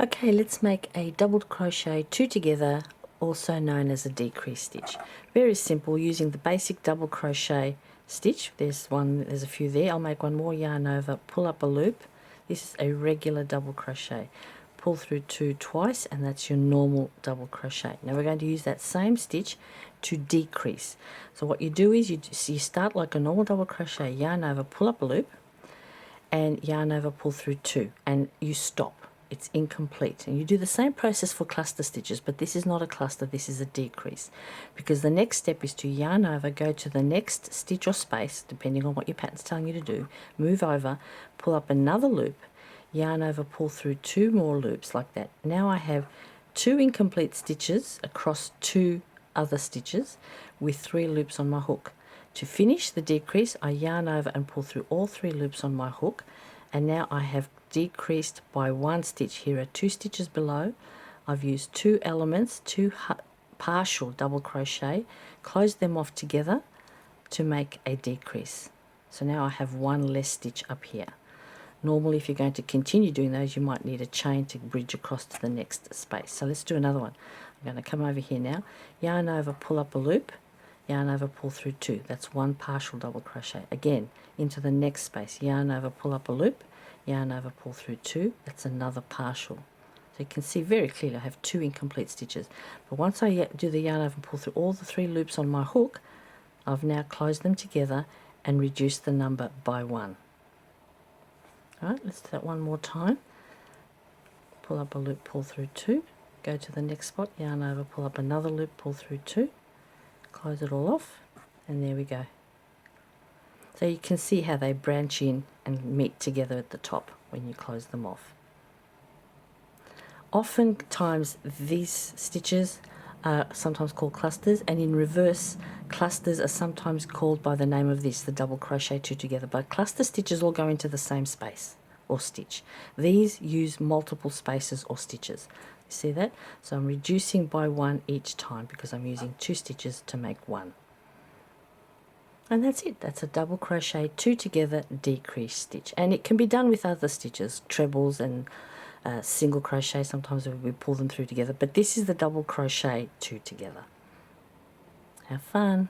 Okay, let's make a double crochet two together, also known as a decrease stitch. Very simple, using the basic double crochet stitch. There's a few there. I'll make one more, yarn over, pull up a loop. This is a regular double crochet. Pull through two twice, and that's your normal double crochet. Now we're going to use that same stitch to decrease. So what you do is you start like a normal double crochet, yarn over, pull up a loop, and yarn over, pull through two, and you stop. It's incomplete. And you do the same process for cluster stitches, but this is not a cluster, this is a decrease, because the next step is to yarn over, go to the next stitch or space, depending on what your pattern's telling you to do, move over, pull up another loop, yarn over, pull through two more loops like that. Now I have two incomplete stitches across two other stitches with 3 loops on my hook. To finish the decrease, I yarn over and pull through all 3 loops on my hook, and now I have decreased by 1 stitch. Here are 2 stitches below. I've used 2 elements, 2 partial double crochet, closed them off together to make a decrease. So now I have 1 less stitch up here. Normally, if you're going to continue doing those, you might need a chain to bridge across to the next space. So let's do another one. I'm going to come over here now, yarn over, pull up a loop, yarn over, pull through 2. That's 1 partial double crochet. Again, into the next space, yarn over, pull up a loop, yarn over, pull through 2. That's another partial. So you can see very clearly I have 2 incomplete stitches. But once I do the yarn over and pull through all the 3 loops on my hook, I've now closed them together and reduced the number by 1. Alright, let's do that one more time. Pull up a loop, pull through 2, go to the next spot, yarn over, pull up another loop, pull through 2, close it all off, and there we go. So you can see how they branch in and meet together at the top when you close them off. Oftentimes these stitches are sometimes called clusters, and in reverse, clusters are sometimes called by the name of this, the double crochet 2 together. But cluster stitches all go into the same space or stitch. These use multiple spaces or stitches. You see that? So I'm reducing by 1 each time because I'm using 2 stitches to make 1. And that's it. That's a double crochet 2 together decrease stitch. And it can be done with other stitches, trebles and single crochet. Sometimes we pull them through together, but this is the double crochet 2 together. Have fun.